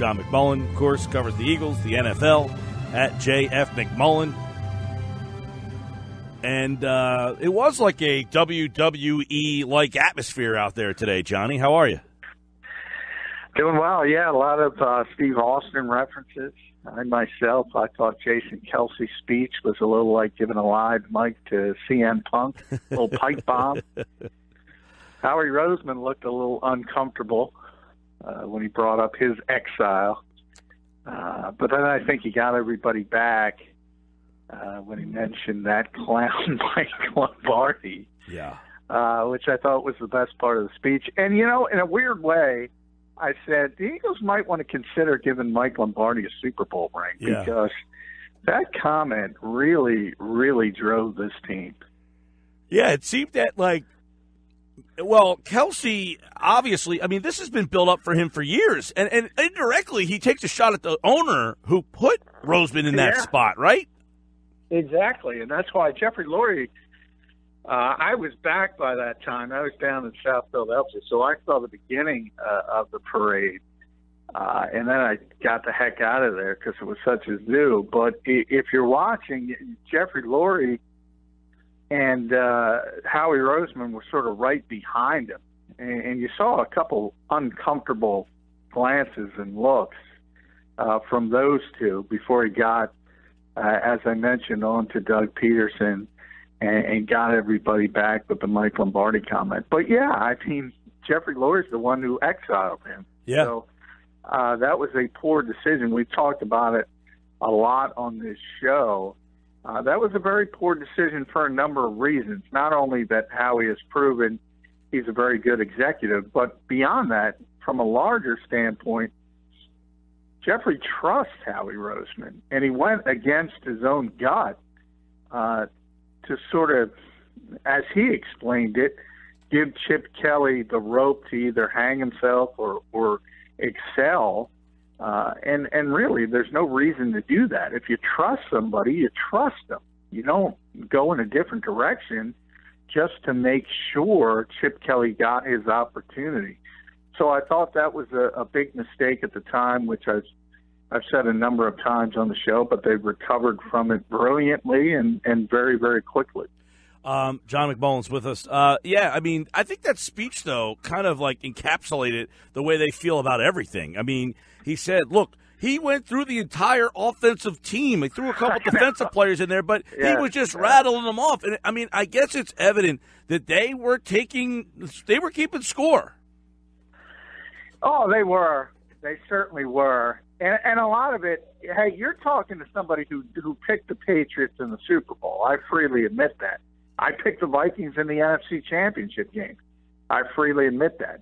John McMullen, of course, covers the Eagles, the NFL, at JF McMullen. And it was like a WWE-like atmosphere out there today, Johnny. How are you? Doing well, yeah. A lot of Steve Austin references. I myself, I thought Jason Kelsey's speech was a little like giving a live mic to CM Punk, a little pipe bomb. Howie Roseman looked a little uncomfortable when he brought up his exile. But then I think he got everybody back when he mentioned that clown Mike Lombardi. Yeah. Which I thought was the best part of the speech. And, you know, in a weird way, I said the Eagles might want to consider giving Mike Lombardi a Super Bowl ring because that comment really, really drove this team. Yeah, it seemed that, like, well, Kelsey, obviously, I mean, this has been built up for him for years. And indirectly, he takes a shot at the owner who put Roseman in that spot, right? Exactly. And that's why Jeffrey Lurie, I was back by that time. I was down in South Philadelphia, so I saw the beginning of the parade. And then I got the heck out of there because it was such a zoo. But if you're watching, Jeffrey Lurie and Howie Roseman were sort of right behind him. And you saw a couple uncomfortable glances and looks from those two before he got, as I mentioned, on to Doug Peterson and got everybody back with the Mike Lombardi comment. But, yeah, I mean, Jeffrey Lurie's the one who exiled him. Yeah. So that was a poor decision. We've talked about it a lot on this show. That was a very poor decision for a number of reasons. Not only that Howie has proven he's a very good executive, but beyond that, from a larger standpoint, Jeffrey trusts Howie Roseman, and he went against his own gut to sort of, as he explained it, give Chip Kelly the rope to either hang himself or excel. And really, there's no reason to do that. If you trust somebody, you trust them. You don't go in a different direction just to make sure Chip Kelly got his opportunity. So I thought that was a big mistake at the time, which I've said a number of times on the show, but they've recovered from it brilliantly and very, very quickly. John McMullen's with us. Yeah, I mean, I think that speech, though, kind of like encapsulated the way they feel about everything. I mean, he said, look, he went through the entire offensive team. He threw a couple defensive players in there, but he was just rattling them off. And, I mean, I guess it's evident that they were keeping score. Oh, they were. They certainly were. And a lot of it, hey, you're talking to somebody who picked the Patriots in the Super Bowl. I freely admit that. I picked the Vikings in the NFC Championship game. I freely admit that.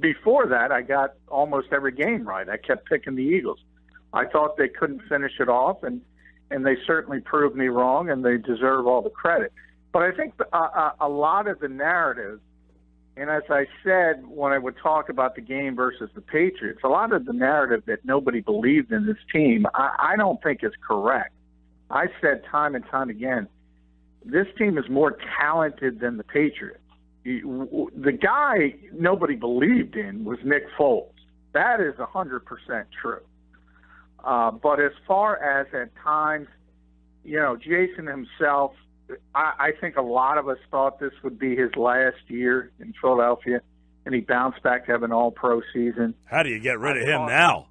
Before that, I got almost every game right. I kept picking the Eagles. I thought they couldn't finish it off, and they certainly proved me wrong, and they deserve all the credit. But I think a lot of the narrative, and as I said when I would talk about the game versus the Patriots, a lot of the narrative that nobody believed in this team, I don't think is correct. I said time and time again, this team is more talented than the Patriots. The guy nobody believed in was Nick Foles. That is 100% true. But as far as at times, you know, Jason himself, I think a lot of us thought this would be his last year in Philadelphia, and he bounced back to have an all-pro season. How do you get rid of him now?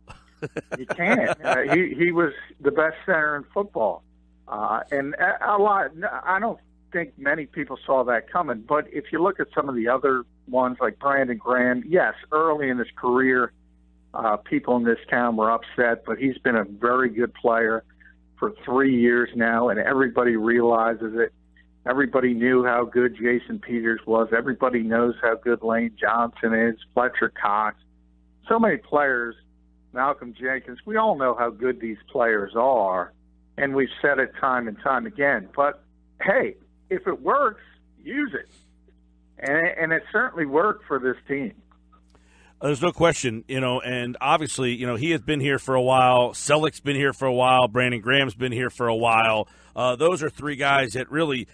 You can't. He was the best center in football. And a lot, I don't think many people saw that coming. But if you look at some of the other ones like Brandon Graham, yes, early in his career, people in this town were upset, but he's been a very good player for 3 years now, and everybody realizes it. Everybody knew how good Jason Peters was. Everybody knows how good Lane Johnson is, Fletcher Cox. So many players, Malcolm Jenkins. We all know how good these players are, and we've said it time and time again. But, hey, if it works, use it. And it certainly worked for this team. There's no question, you know, and obviously, you know, he has been here for a while. Selleck's been here for a while. Brandon Graham's been here for a while. Those are three guys that really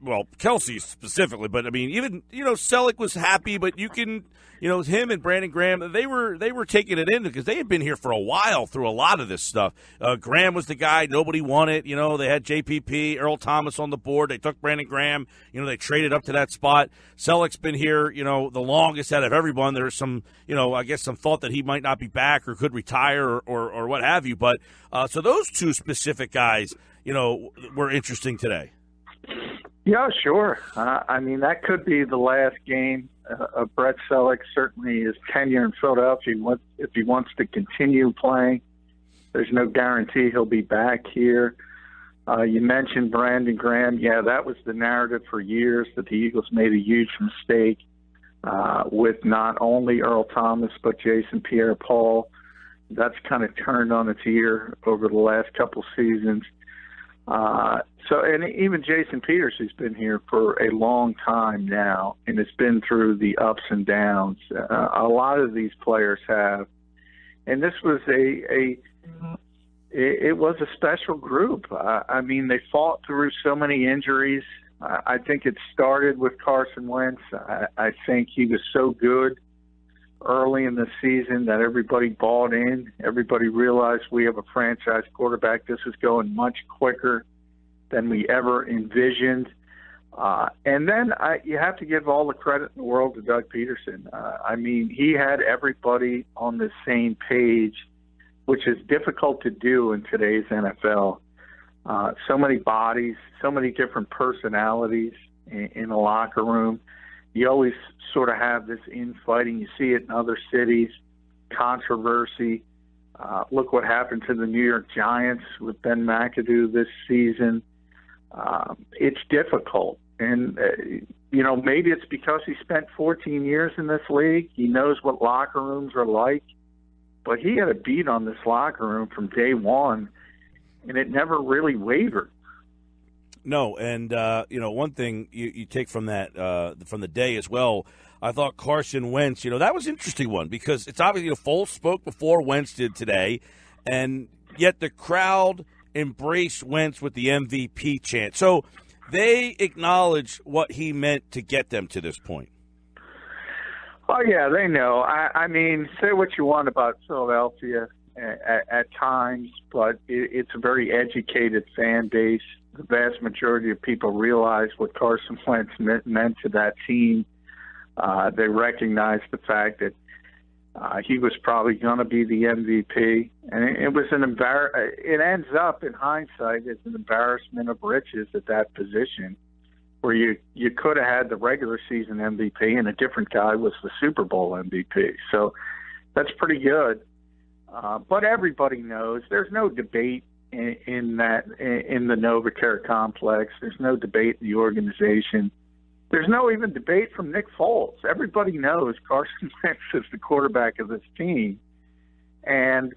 well, Kelsey specifically, but I mean, even Selleck was happy, but you can, him and Brandon Graham, they were taking it in because they had been here for a while through a lot of this stuff. Graham was the guy nobody wanted. They had JPP, Earl Thomas on the board. They took Brandon Graham. They traded up to that spot. Selleck's been here, the longest out of everyone. There's some, I guess some thought that he might not be back or could retire or what have you. But so those two specific guys, were interesting today. Yeah, sure. I mean, that could be the last game of Brett Selleck. Certainly his tenure in Philadelphia, if he wants to continue playing, there's no guarantee he'll be back here. You mentioned Brandon Graham. Yeah, that was the narrative for years, that the Eagles made a huge mistake with not only Earl Thomas but Jason Pierre-Paul. That's kind of turned on its ear over the last couple seasons. And even Jason Peters, who's been here for a long time now and has been through the ups and downs. A lot of these players have, and this was it was a special group. I mean, they fought through so many injuries. I think it started with Carson Wentz. I think he was so good early in the season that everybody bought in. Everybody realized we have a franchise quarterback. This is going much quicker than we ever envisioned. And then you have to give all the credit in the world to Doug Peterson. I mean, he had everybody on the same page, which is difficult to do in today's NFL. So many bodies, so many different personalities in the locker room. You always sort of have this infighting. You see it in other cities, controversy. Look what happened to the New York Giants with Ben McAdoo this season. It's difficult. And, maybe it's because he spent 14 years in this league. He knows what locker rooms are like. But he had a beat on this locker room from day one, and it never really wavered. No, and, one thing you take from that, from the day as well, I thought Carson Wentz, that was an interesting one because it's obviously Foles spoke before Wentz did today, and yet the crowd embraced Wentz with the MVP chant. So they acknowledge what he meant to get them to this point. Oh, yeah, they know. I mean, say what you want about Philadelphia at times, but it's a very educated fan base. The vast majority of people realize what Carson Wentz meant to that team. They recognize the fact that he was probably going to be the MVP, and it was it ends up in hindsight as an embarrassment of riches at that position, where you could have had the regular season MVP and a different guy was the Super Bowl MVP. So that's pretty good. But everybody knows there's no debate in the NovaCare complex. There's no debate in the organization. There's no even debate from Nick Foles. Everybody knows Carson Wentz is the quarterback of this team. And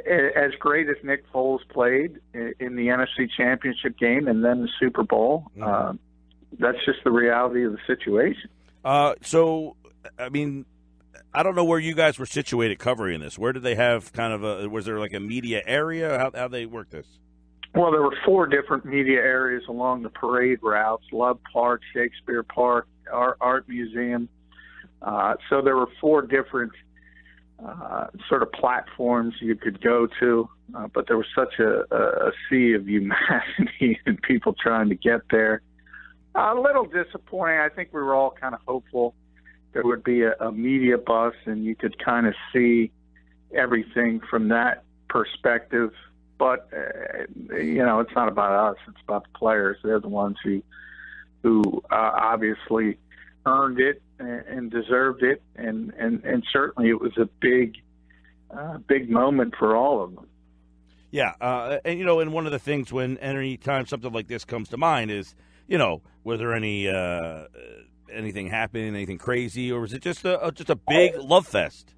as great as Nick Foles played in the NFC Championship game and then the Super Bowl, that's just the reality of the situation. So, I mean, I don't know where you guys were situated covering this. Where did they have was there like a media area? How they work this? Well, there were 4 different media areas along the parade routes: Love Park, Shakespeare Park, Art Museum. So there were 4 different sort of platforms you could go to, but there was such a sea of humanity and people trying to get there. A little disappointing. I think we were all kind of hopeful there would be a media bus and you could kind of see everything from that perspective. But, it's not about us. It's about the players. They're the ones who obviously earned it and deserved it. And certainly it was a big moment for all of them. Yeah. And one of the things when any time something like this comes to mind is, were there anything happening, anything crazy, or was it just a big love fest?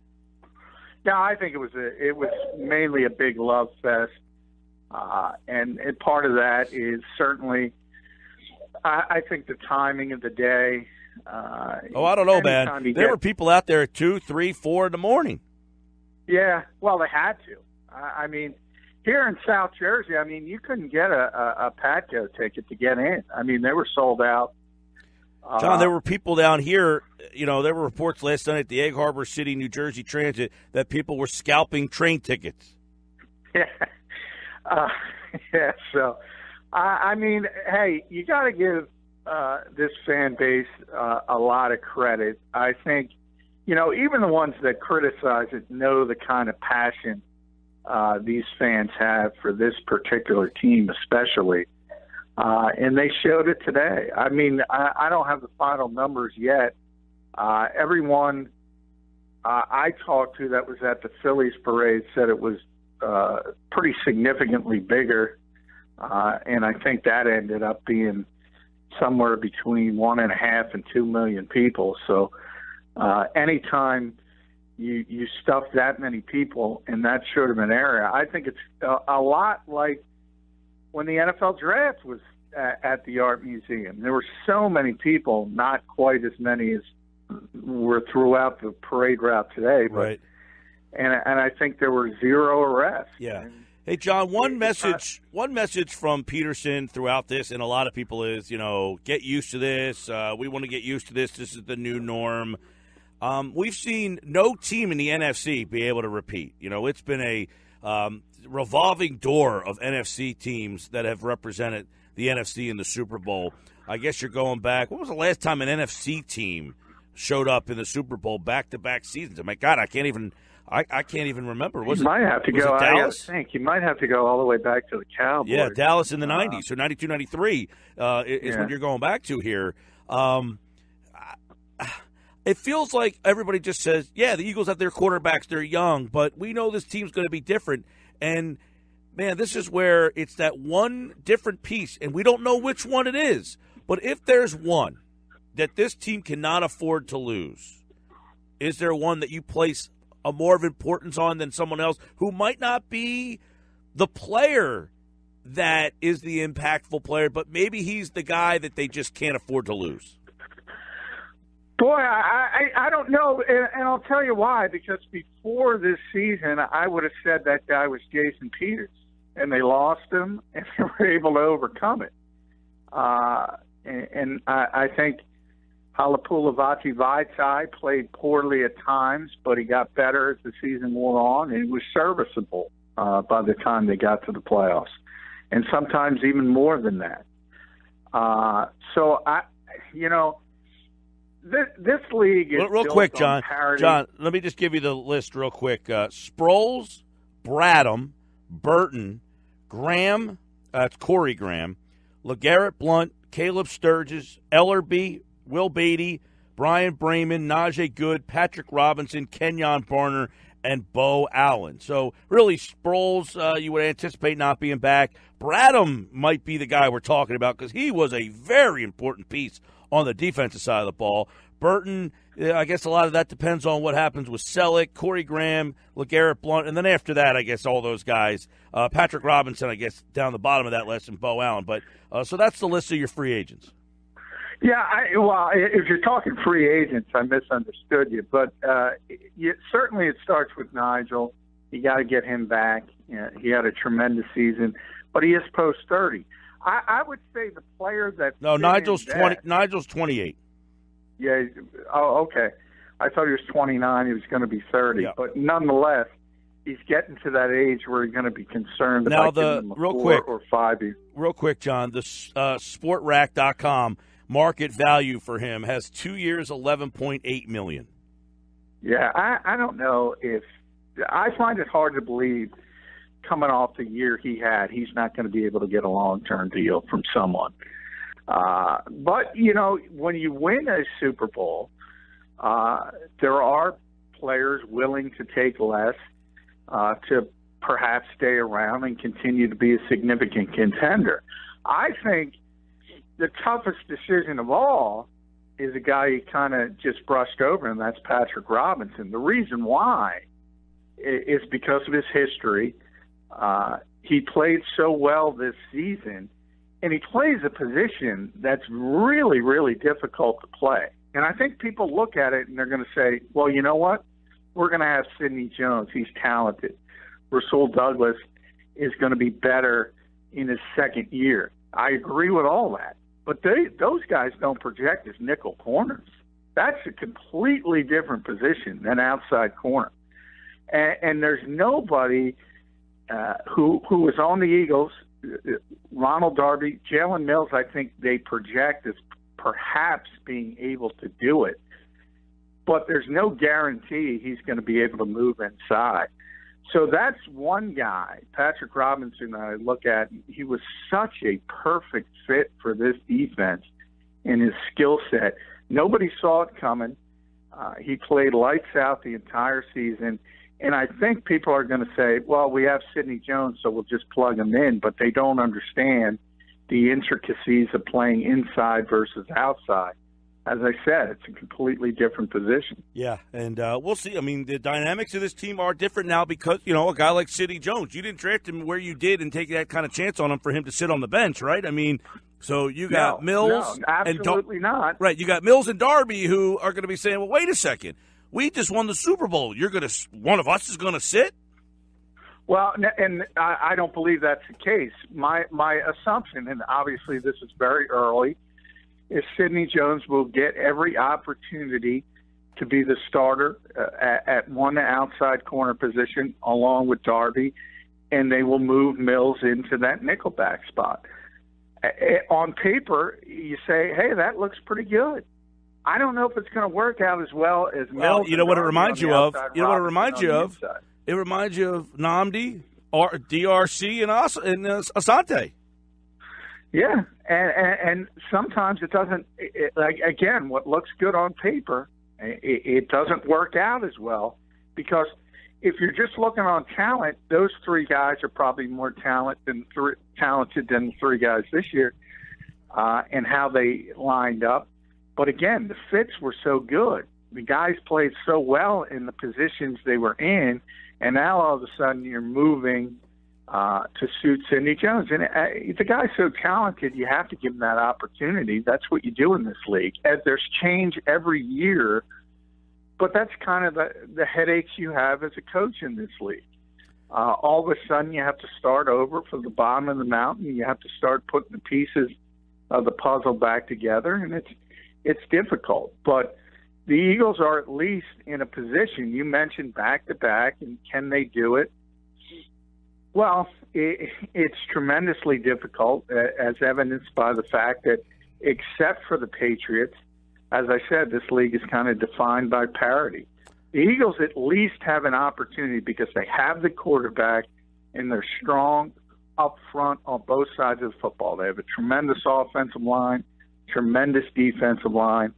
No, I think it was mainly a big love fest. And part of that is certainly, I think, the timing of the day. I don't know, man. There were people out there at 2, 3, 4 in the morning. Yeah, well, they had to. I mean, here in South Jersey, I mean, you couldn't get a patio ticket to get in. I mean, they were sold out. John, there were people down here, there were reports last night at the Egg Harbor City, New Jersey Transit that people were scalping train tickets. Yeah. Yeah, so, I mean, hey, you got to give this fan base a lot of credit. I think, even the ones that criticize it know the kind of passion these fans have for this particular team especially. And they showed it today. I mean, I don't have the final numbers yet. Everyone I talked to that was at the Phillies parade said it was pretty significantly bigger. And I think that ended up being somewhere between 1.5 and 2 million people. So anytime you stuff that many people in that sort of an area, I think it's a lot like when the NFL draft was at the Art Museum. There were so many people, not quite as many as were throughout the parade route today, but right. And I think there were 0 arrests. Yeah. Hey, John, one message from Peterson throughout this, and a lot of people is, get used to this. We want to get used to this. This is the new norm. We've seen no team in the NFC be able to repeat. It's been a revolving door of NFC teams that have represented the NFC in the Super Bowl. I guess you're going back. When was the last time an NFC team showed up in the Super Bowl back-to-back seasons? Oh, my God, I can't even remember. You might have to go. I gotta think you might have to go all the way back to the Cowboys. Yeah, Dallas in the 90s. So 92, 93 is what you're going back to here. It feels like everybody just says, yeah, the Eagles have their quarterbacks, they're young, but we know this team's going to be different. And, man, this is where it's that one different piece, and we don't know which one it is. But if there's one that this team cannot afford to lose, is there one that you place a more of importance on than someone else who might not be the player that is the impactful player, but maybe he's the guy that they just can't afford to lose? Boy, I don't know, and I'll tell you why. Because before this season, I would have said that guy was Jason Peters, and they lost him, and they were able to overcome it. And I think Halapoulivaati Vaitai played poorly at times, but he got better as the season wore on, and he was serviceable by the time they got to the playoffs, and sometimes even more than that. This league is real quick, John. Parity. John, let me just give you the list real quick. Sproles, Bradham, Burton, Graham, it's Corey Graham, LeGarrette Blount, Caleb Sturgis, Ellerby, Will Beatty, Brian Brayman, Najee Good, Patrick Robinson, Kenyon Barner, and Bo Allen. So really, Sproles, you would anticipate not being back. Bradham might be the guy we're talking about because he was a very important piece on the defensive side of the ball. Burton, I guess a lot of that depends on what happens with Selleck, Corey Graham, LeGarrette Blount, and then after that, I guess all those guys. Patrick Robinson, I guess, down the bottom of that list, and Bo Allen. But so that's the list of your free agents. Yeah, if you're talking free agents, I misunderstood you. But certainly it starts with Nigel. You got to get him back. He had a tremendous season, but he is post 30. I would say the player that Nigel's 20. Nigel's 28. Yeah. Oh, okay. I thought he was 29. He was going to be 30. Yeah. But nonetheless, he's getting to that age where he's going to be concerned about giving him a 4 or 5 years. Real quick, John. The SportRack.com market value for him has 2 years, $11.8 million. Yeah, I don't know if I find it hard to believe. Coming off the year he had, he's not going to be able to get a long-term deal from someone. But, when you win a Super Bowl, there are players willing to take less to perhaps stay around and continue to be a significant contender. I think the toughest decision of all is a guy you kind of just brushed over, and that's Patrick Robinson. The reason why is because of his history. He played so well this season, and he plays a position that's really, really difficult to play. And I think people look at it and they're going to say, well, you know what? We're going to have Sidney Jones. He's talented. Rasul Douglas, is going to be better in his second year. I agree with all that. But those guys don't project as nickel corners. That's a completely different position than outside corner. And there's nobody who was on the Eagles, Ronald Darby, Jalen Mills, I think they project as perhaps being able to do it. But there's no guarantee he's going to be able to move inside. So that's one guy, Patrick Robinson, I look at. He was such a perfect fit for this defense in his skill set. Nobody saw it coming. He played lights out the entire season. And I think people are going to say, well, we have Sidney Jones, so we'll just plug him in. But they don't understand the intricacies of playing inside versus outside. As I said, it's a completely different position. Yeah, and we'll see. I mean, the dynamics of this team are different now because, you know, a guy like Sidney Jones, you didn't draft him where you did and take that kind of chance on him for him to sit on the bench, right? I mean, so you got Mills. No, absolutely not. Right, you got Mills and Darby who are going to be saying, well, wait a second. We just won the Super Bowl. One of us is going to sit? Well, and I don't believe that's the case. My assumption, and obviously this is very early, is Sidney Jones will get every opportunity to be the starter at one outside corner position along with Darby, and they will move Mills into that nickelback spot. On paper, you say, hey, that looks pretty good. I don't know if it's going to work out as well as Mills. Well, you know what it reminds you of? You know what it reminds you of? It reminds you of Nnamdi, DRC, and Asante. Yeah, and sometimes it doesn't. Like again, what looks good on paper, it doesn't work out as well because if you're just looking on talent, those three guys are probably more talented than the three guys this year, and how they lined up. But again, the fits were so good. The guys played so well in the positions they were in, and now all of a sudden you're moving to suit Sidney Jones. And the guy's so talented, you have to give him that opportunity. That's what you do in this league. And there's change every year, but that's kind of the headaches you have as a coach in this league. All of a sudden you have to start over from the bottom of the mountain. You have to start putting the pieces of the puzzle back together, and it's difficult. But the Eagles are at least in a position. You mentioned back-to-back, and can they do it? Well, it's tremendously difficult, as evidenced by the fact that except for the Patriots, as I said, this league is kind of defined by parity. The Eagles at least have an opportunity because they have the quarterback and they're strong up front on both sides of the football. They have a tremendous offensive line, tremendous defensive line.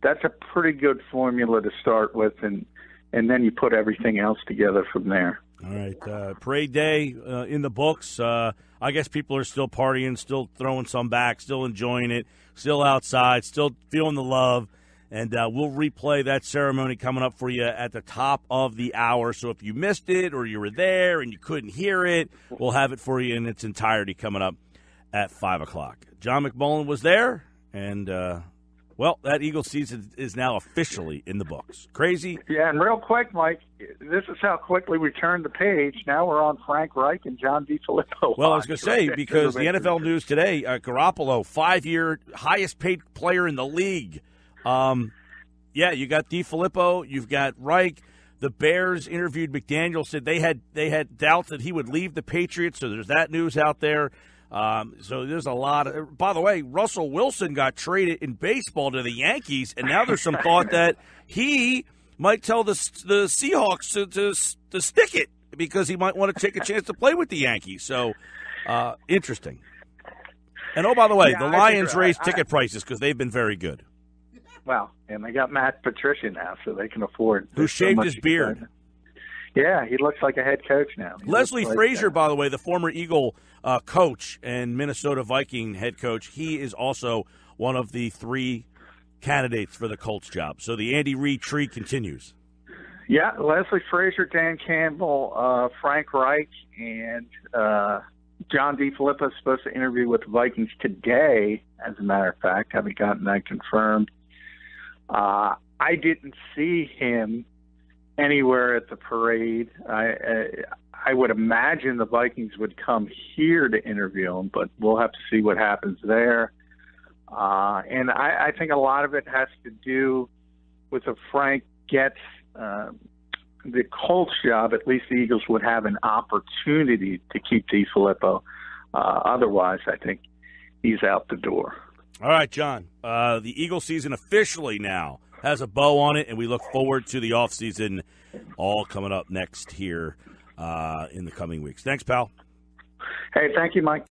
That's a pretty good formula to start with, and then you put everything else together from there. All right, parade day in the books. I guess people are still partying, still throwing some back, still enjoying it, still outside, still feeling the love. And we'll replay that ceremony coming up for you at the top of the hour. So if you missed it or you were there and you couldn't hear it, we'll have it for you in its entirety coming up at 5 o'clock. John McMullen was there, and well, that Eagles season is now officially in the books. Crazy. Yeah, and real quick, Mike, this is how quickly we turned the page. Now we're on Frank Reich and John DiFilippo. Well, I was going to say, because the NFL news today, Garoppolo, 5-year, highest-paid player in the league. Yeah, you got DiFilippo, you've got Reich. The Bears interviewed McDaniel, said they had doubts that he would leave the Patriots, so there's that news out there. So there's a lot of – by the way, Russell Wilson got traded in baseball to the Yankees, and now there's some thought that he might tell the Seahawks to stick it because he might want to take a chance to play with the Yankees. So interesting. And, oh, by the way, the Lions raised ticket prices because they've been very good. Well, and they got Matt Patricia now, so they can afford – who shaved his beard. Yeah, he looks like a head coach now. Leslie Frazier, by the way, the former Eagle coach and Minnesota Viking head coach, he is also one of the 3 candidates for the Colts job. So the Andy Reid tree continues. Yeah, Leslie Frazier, Dan Campbell, Frank Reich, and John DiFilippo is supposed to interview with the Vikings today, as a matter of fact. Haven't gotten that confirmed. I didn't see him anywhere at the parade. I would imagine the Vikings would come here to interview him, but we'll have to see what happens there. And I think a lot of it has to do with if Frank gets the Colts job, at least the Eagles would have an opportunity to keep DiFilippo. Otherwise, I think he's out the door. All right, John. The Eagles season officially now has a bow on it, and we look forward to the offseason all coming up next here in the coming weeks. Thanks, pal. Hey, thank you, Mike.